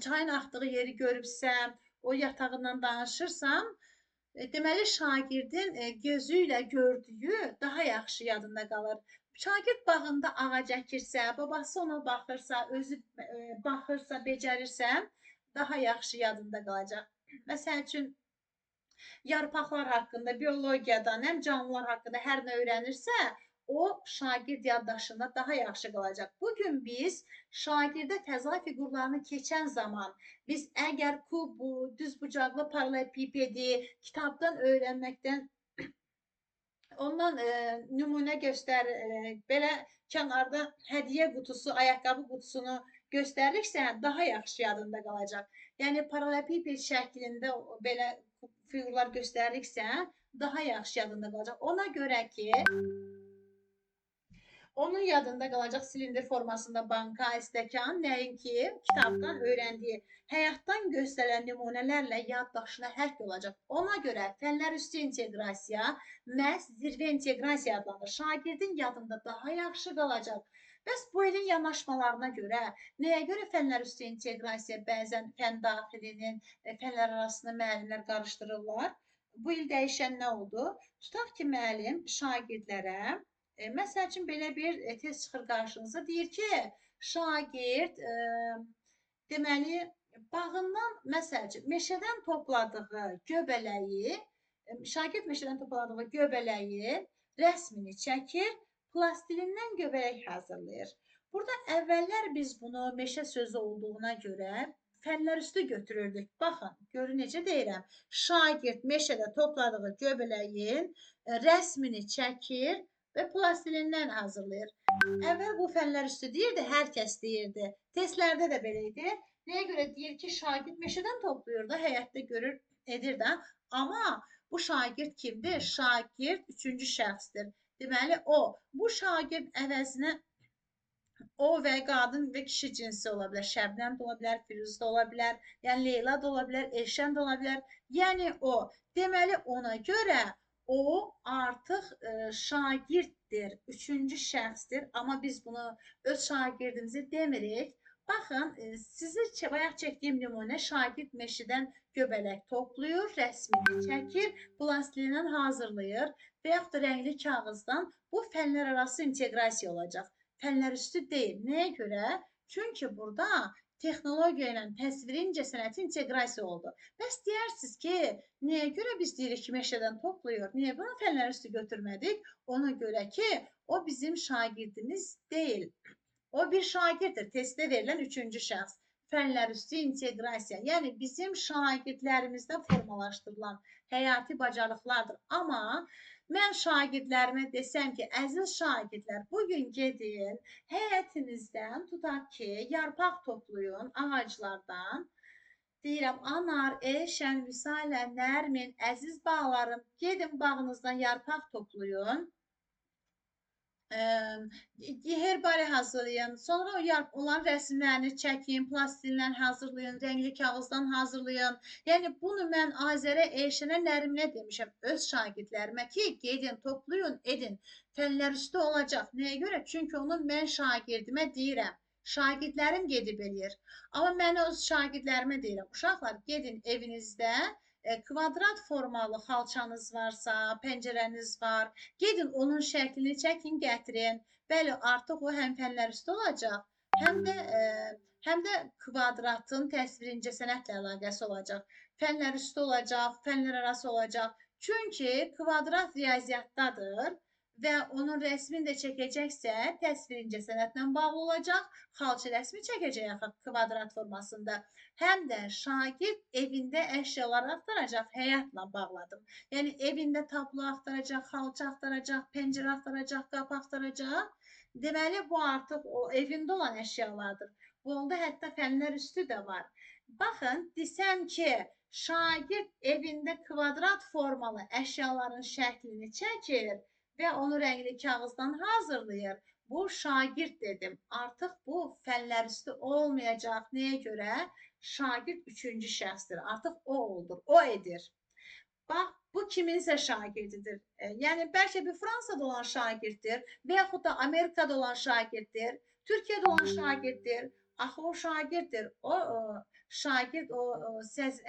çayın axdığı yeri görübsən, o yatağından danışırsan, deməli, şagirdin gözü ilə gördüyü daha yaxşı yadında qalır. Şagird bağında ağac əkirsə, babası ona baxırsa, özü baxırsa, becərirsə, daha yaxşı yadında qalacaq. Məsəl üçün, yarpaqlar haqqında, biologiyadan, həm canlılar haqqında hər nə öyrənirsə, o şagird yaddaşında daha yaxşı qalacaq. Bugün biz şagirdə fəza fiqurlarını keçən zaman, biz əgər kubu, düzbucaqlı paralelepipedi kitabdan öyrənməkdən ondan nümunə göstər, belə kənarda hədiyyə qutusu, ayaqqabı qutusunu göstəririksə, daha yaxşı yadında qalacaq. Yəni, paralelepiped şəklində belə fiqurlar göstəririksə, daha yaxşı yadında qalacaq. Ona görə ki, onun yadında qalacaq silindir formasında banka, stəkan, nəinki kitabdan öyrəndiyi, həyatdan göstərilən nümunələrlə yaddaşına həkk olacaq. Ona görə fənlər üstü inteqrasiya məhz zirvə inteqrasiya adlanır. Şagirdin yadında daha yaxşı qalacaq. Bəs bu ilin yanaşmalarına görə, nəyə görə fənlər üstü inteqrasiya bəzən fən daxilinin, fənlər arasında müəllimlər qarışdırırlar? Bu il dəyişən nə oldu? Tutaq ki, müəllim şagirdlərə, məsəl üçün, belə bir test çıxır qarşınıza, deyir ki, şagird deməli bağından, məsəl üçün, meşədən topladığı göbələyi, şagird meşədən topladığı göbələyin rəsmini çəkir, plastilindən göbələk hazırlayır. Burada əvvəllər biz bunu meşə sözü olduğuna görə fənlərüstü götürürdük. Baxın, görün necə deyirəm. Şagird meşədə topladığı göbələyin rəsmini çəkir və plastilindən hazırlayır. Əvvəl bu fənlərüstü deyirdi, hər kəs deyirdi. Testlərdə də belə idi. Nəyə görə deyir ki, şagird meşədən toplayır da, həyatda görür, edir də. Amma bu şagird kimdir? Şagird üçüncü şəxsdir. Deməli, o. Bu şagird əvəzinə o və qadın və kişi cinsi ola bilər. Şəbnəm də ola bilər, Firuz da ola bilər, yəni Leyla da ola bilər, Elşən də ola bilər. Yəni o. Deməli, ona görə o artıq şagirddir, üçüncü şəxsdir. Amma biz bunu öz şagirdimizi demirik. Baxın, sizi bayaq çəkdiyim nümunə şagird meşədən göbələk toplayır, rəsmini çəkir, plastilindən hazırlayır və yaxud da rəngli kağızdan. Bu fənlər arası inteqrasiya olacaq. Fənlər üstü deyil. Nəyə görə? Çünki burada texnologiya ilə təsviri incəsənəti inteqrasiya oldu. Bəs deyirsiniz ki, nəyə görə biz deyirik ki, meşədən toplayır? Niyə bunu fənlər üstü götürmədik? Ona görə ki, o bizim şagirdimiz deyil. O bir şagirddir, testdə verilən üçüncü şəxs. Fənlər üstü inteqrasiya, yəni bizim şagirdlərimizdə formalaşdırılan həyati bacarıqlardır. Amma mən şagirdlərimə desəm ki, əziz şagirdlər, bugün gedin, həyətinizdən tutaq ki, yarpaq toplayın ağaclardan. Deyirəm, Anar, Elşən, Vüsalə, Nərmin, əziz bağlarım, gedin bağınızdan yarpaq toplayın. Herbari hazırlayın. Sonra onların rəsmlərini çəkin, plastildən hazırlayın, rəngli kağızdan hazırlayın. Yəni bunu mən Azərə, Elşənə, Nəriminə demişəm öz şagirdlərimə ki, gedin, toplayın, edin. Fənlər üstü olacaq. Nəyə görə? Çünki onu mən şagirdimə deyirəm. Şagirdlərim gedib eləyir. Amma mən öz şagirdlərimə deyirəm. Uşaqlar, gedin evinizdə kvadrat formalı xalçanız varsa, pəncərəniz var, gedin onun şəklini çəkin, gətirin. Bəli, artıq o həm fənlər üstü olacaq, həm də kvadratın təsvir incəsənətlə əlaqəsi olacaq. Fənlər üstü olacaq, fənlər arası olacaq. Çünki kvadrat riyaziyyatdadır və onun rəsmini də çəkəcəksə, təsvir incəsənətlə bağlı olacaq, xalça rəsmi çəkəcək kvadrat formasında. Həm də şagird evində əşyalar axtaracaq, həyatla bağladım. Yəni evində tablo axtaracaq, xalça axtaracaq, pəncərə axtaracaq, qapı axtaracaq. Deməli, bu artıq o evində olan əşyalardır. Bunda hətta fənlər üstü də var. Baxın, desəm ki, şagird evində kvadrat formalı əşyaların şəklini çəkir və onu rəngli kağızdan hazırlayır. Bu şagird dedim. Artıq bu fənlər üstü olmayacaq. Nəyə görə? Şagird üçüncü şəxsdir. Artıq o oldur, o edir. Bax, bu kiminsə şagirdidir. Yəni, bəlkə bir Fransada olan şagirddir və yaxud da Amerikada olan şagirddir, Türkiyədə olan şagirddir. Axı o şagirddir. O şagird,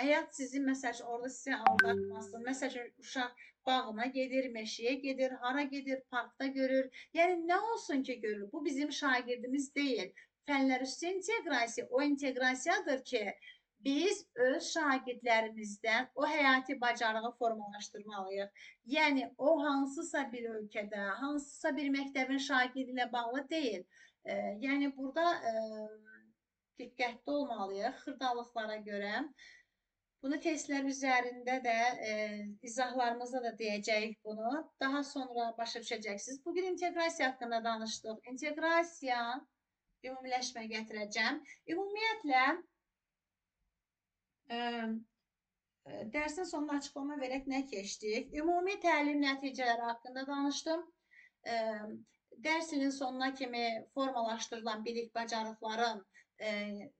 həyat sizin, məsəl üçün, orada sizi aldatmasın. Məsəl üçün, uşaq bağına gedir, meşəyə gedir, hara gedir, parkda görür. Yəni, nə olsun ki, görür? Bu bizim şagirdimiz deyil. Fənlər üstü inteqrasiya, o inteqrasiyadır ki, biz öz şagirdlərimizdən o həyati bacarığı formalaşdırmalıyıq. Yəni, o hansısa bir ölkədə, hansısa bir məktəbin şagirdi ilə bağlı deyil. Yəni, burada diqqətli olmalıyıq xırdalıqlara görə. Bunu testlər üzərində də izahlarımızda da deyəcəyik bunu. Daha sonra başa düşəcəksiniz. Bugün inteqrasiya haqqında danışdıq. İnteqrasiya, ümumiləşmə gətirəcəm. Ümumiyyətlə, dərsin sonuna açıqlama verək nə keçdik? Ümumi təlim nəticələri haqqında danışdım. Dərs ilin sonuna kimi formalaşdırılan bilik bacarıqların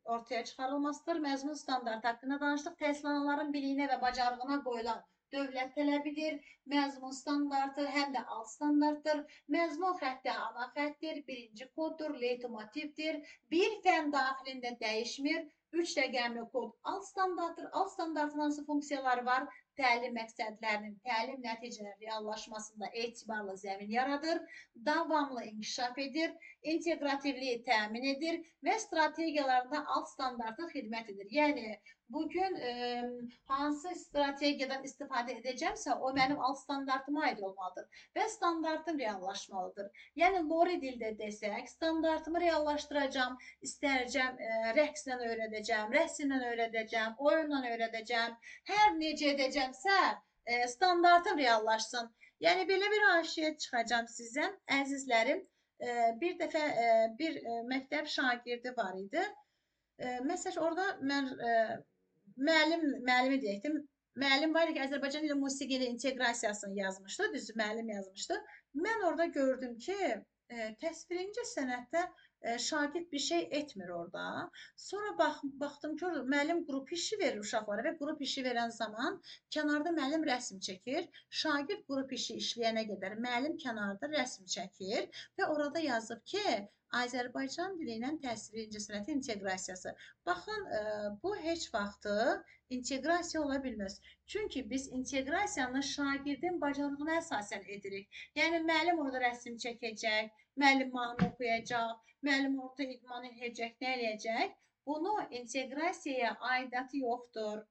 ortaya çıxarılmasıdır. Məzmun standartı haqqında danışdıq. Təhsil alanların biliyinə və bacarığına qoyulan dövlət tələbidir. Məzmun standartı həm də alt standartdır. Məzmun xətti ana xəttir, birinci koddur, leytomotivdir. Bir fən daxilində dəyişmir. 3 rəqəmli kod alt standartdır. Alt standartın hansı funksiyaları var? təlim məqsədlərinin, təlim nəticələrinin reallaşmasında etibarlı zəmin yaradır, davamlı inkişaf edir, inteqrativliyi təmin edir və strategiyalarında alt standarta xidmət edir. Yəni, bugün hansı strategiyadan istifadə edəcəmsə, o mənim alt standartıma aid olmalıdır və standartım reallaşmalıdır. Yəni, Lori dildə desək, standartımı reallaşdıracağım, istərəcəm rəqslə öyrədəcəm, rəsmlə öyrədəcəm, oyunla öyrədəcəm, hər necə edəcəmsə, standartım reallaşsın. Yəni, belə bir haşiyə çıxacam sizə, əzizlərim. Bir dəfə bir məktəb şagirdi var idi. Məsəl orada mən müəllimi deyəkdim. Müəllim var ki, Azərbaycan dili musiqi ilə inteqrasiyasını yazmışdı, düzdür, müəllim yazmışdı. Mən orada gördüm ki, təsvirincə sənətdə şagird bir şey etmir orada. Sonra baxdım ki, müəllim qrup işi verir uşaqlara və qrup işi verən zaman kənarda müəllim rəsm çəkir. Şagird qrup işi işləyənə qədər müəllim kənarda rəsm çəkir və orada yazıb ki, Azərbaycan dili ilə təsvirincə sənətin inteqrasiyası. Baxın, bu heç vaxtı inteqrasiya ola bilməz. Çünki biz inteqrasiyanı şagirdin bacarığına əsasən edirik. Yəni, müəllim orada rəsm çəkəcək, müəllim mahnı oxuyacaq, müəllim orada idman edəcək, nə eləyəcək? Bunu inteqrasiyaya aidiyyatı yoxdur.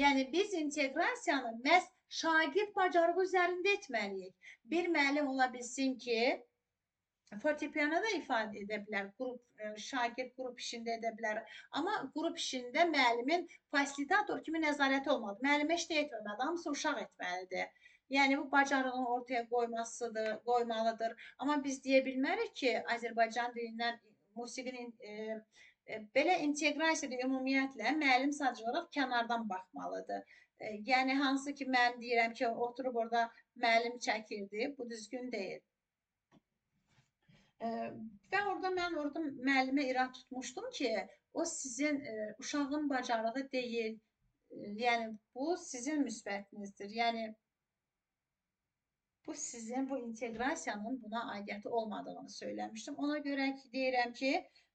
Yəni, biz inteqrasiyanı məhz şagird bacarığı üzərində etməliyik. Bir müəllim ola bilsin ki, fortepiano da ifadə edə bilər, şagird qrup işində edə bilər. Amma qrup işində müəllimin fasilitator kimi nəzarəti olmalıdır. Müəllimə işdə etməməlidir, hamısı uşaq etməlidir. Yəni, bu bacarığını ortaya qoymalıdır. Amma biz deyə bilmərik ki, Azərbaycan dilindən musiqinin belə inteqrasiyada ümumiyyətlə müəllim sadəcə olaraq kənardan baxmalıdır. Yəni, hansı ki, mən deyirəm ki, oturub orada müəllim çəkirdi, bu düzgün deyil. Və mən orada müəllimə irad tutmuşdum ki, o sizin uşağın bacarığı deyil. Yəni, bu sizin müsbətinizdir. Yəni, bu sizin bu inteqrasiyanın buna aidiyyəti olmadığını söyləmişdim. Ona görə ki, deyirəm ki,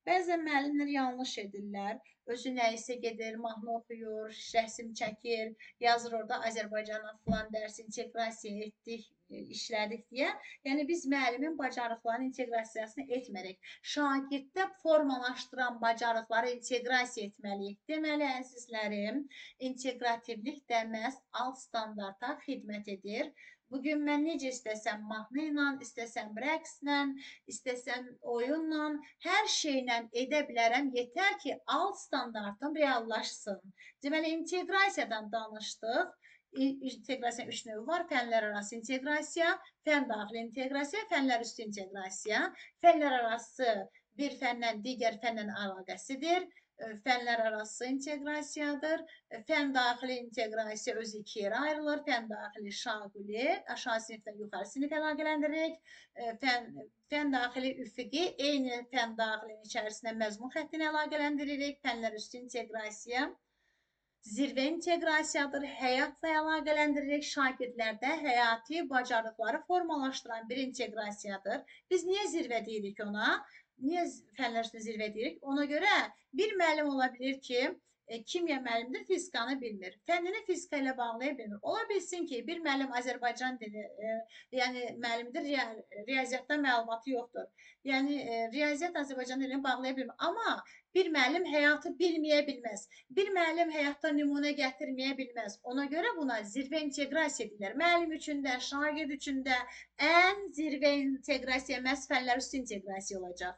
bəzən müəllimlər yanlış edirlər. Özü nəyisə gedir, mahnı oxuyur, rəsm çəkir, yazır orada Azərbaycandan filan dərsi inteqrasiya etdik, işlədik deyə. Yəni, biz müəllimin bacarıqlarının inteqrasiyasını etmirik. Şagirddə formalaşdıran bacarıqları inteqrasiya etməliyik. Deməli, əzizlərim, inteqrativlik də məhz alt standarta xidmət edir. Bugün mən necə istəsəm mahnı ilə, istəsəm rəqslə, istəsəm oyunla, hər şeylə edə bilərəm, yetər ki, alt standartım reallaşsın. Deməli, inteqrasiyadan danışdıq. İnteqrasiyanın 3 növü var. Fənlər arası inteqrasiya, fən daxili inteqrasiya, fənlər üstü inteqrasiya. Fənlər arası bir fəndən digər fəndən əlaqəsidir. Fənlər arası inteqrasiyadır. Fən daxili inteqrasiya özü iki yerə ayrılır. Fən daxili şaguli, aşağı sinifdən yuxarı sinif əlaqələndiririk. Fən daxili üfüqi, eyni fən daxilinin içərisində məzmun xəttini əlaqələndiririk. Fənlər üstü inteqrasiya. Zirvə inteqrasiyadır, həyatla əlaqələndiririk. Şagirdlərdə həyati bacarıqları formalaşdıran bir inteqrasiyadır. Biz niyə zirvə deyirik ona? Niyə fənlər üstü zirvə deyirik? Ona görə bir müəllim ola bilir ki, kimya müəllimidir, fizikanı bilmir. Fənnini fizika ilə bağlaya bilmir. Ola bilsin ki, bir müəllim Azərbaycan dili, yəni müəllimidir, riyaziyyatda məlumatı yoxdur. Yəni, riyaziyyat Azərbaycan dilini bağlaya bilmir. Amma bir müəllim həyatı bilməyə bilməz. Bir müəllim həyatda nümunə gətirməyə bilməz. Ona görə buna zirvə inteqrasiya edirlər. Müəllim üçün də, şagird üçün də ən zirvə inteqrasiya məhz fənlər üstü inteqrasiya olacaq.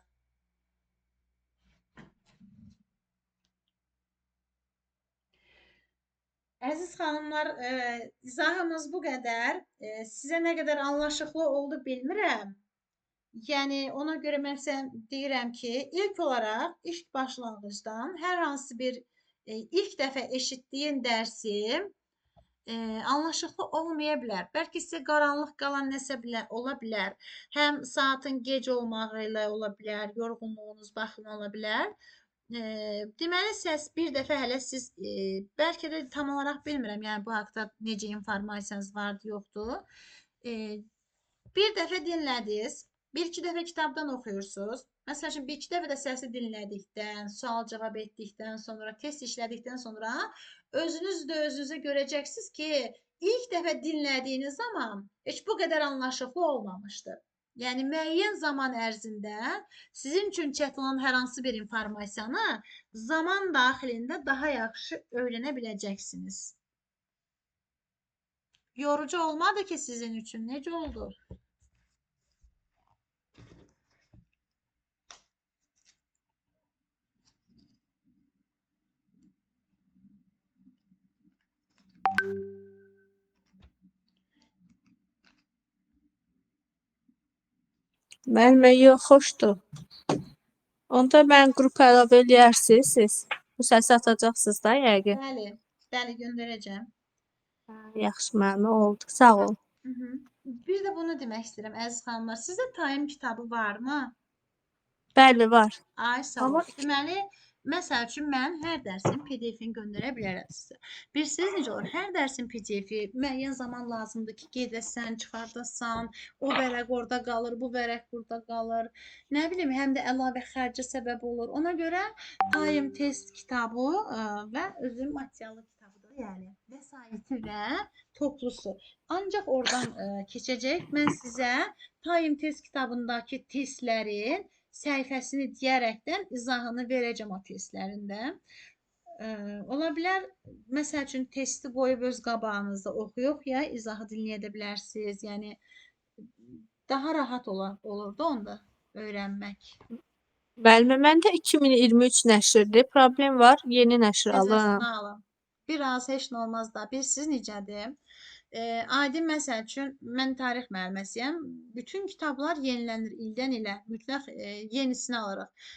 Əziz xanımlar, izahımız bu qədər. Sizə nə qədər anlaşıqlı oldu bilmirəm. Yəni, ona görə mən deyirəm ki, ilk olaraq, ilk başlanğıcdan hər hansı bir ilk dəfə eşitdiyin dərsi anlaşıqlı olmaya bilər. Bəlkə sizə qaranlıq qalan nəsə ola bilər. Həm saatın gec olmağı ilə ola bilər, yorğunluğunuz baxımı ola bilər. Deməli, səs bir dəfə hələ siz, bəlkə də tam olaraq bilmirəm, yəni bu haqda necə informasiyanız vardı, yoxdur. Bir dəfə dinlədiniz, bir-iki dəfə kitabdan oxuyursunuz, Məsəl üçün, bir-iki dəfə də səsi dinlədikdən, sual cavab etdikdən sonra, test işlədikdən sonra özünüz də özünüzə görəcəksiniz ki, ilk dəfə dinlədiyiniz zaman heç bu qədər anlaşıqlı olmamışdı. Yəni müəyyən zaman ərzində sizin üçün çətin olan hər hansı bir informasiyanı zaman daxilində daha yaxşı öyrənə biləcəksiniz. Yorucu olmadı ki sizin üçün? Necə oldu? Müəllimə, yox, xoşdur. Onda mən qrupa əlavə eləyərsiniz siz. Bu səsi atacaqsınız da yəqin. Bəli, bəli, göndərəcəm. Yaxşı müəllimə, oldu. Sağ ol. Bir də bunu demək istəyirəm, əziz xanımlar. Sizdə Time kitabı varmı? Bəli, var. Ay, sağ ol. Amma Deməli, məsəl üçün mən hər dərsin PDF-ini göndərə bilərəm sizə. Bilirsiniz necə olur? Hər dərsin PDF-i müəyyən zaman lazımdır ki, gedəsən, çıxardasan, o vərəq orada qalır, bu vərəq burada qalır. Nə bilim, həm də əlavə xərcə səbəb olur. Ona görə Time test kitabı və özüm materiallı kitabı da, yəni vəsaiti və toplusu. Ancaq oradan keçəcək. Mən sizə Time test kitabındakı testlərin səhifəsini deyərəkdən izahını verəcəm o testlərində. Ola bilər, məsəl üçün testi qoyub öz qabağınızda oxuyub ya izahı dinləyə də bilərsiniz. Yəni daha rahat olurdu onda öyrənmək. müəllimə, məndə 2023 nəşrdir. Problem var, yeni nəşr alın. Təzəsini alın. Biraz heç nə olmaz da. Bilirsiniz necədir? Adi məsəl üçün mən tarix müəlliməsiyəm. Bütün kitablar yenilənir ildən ilə. Mütləq yenisini alırıq.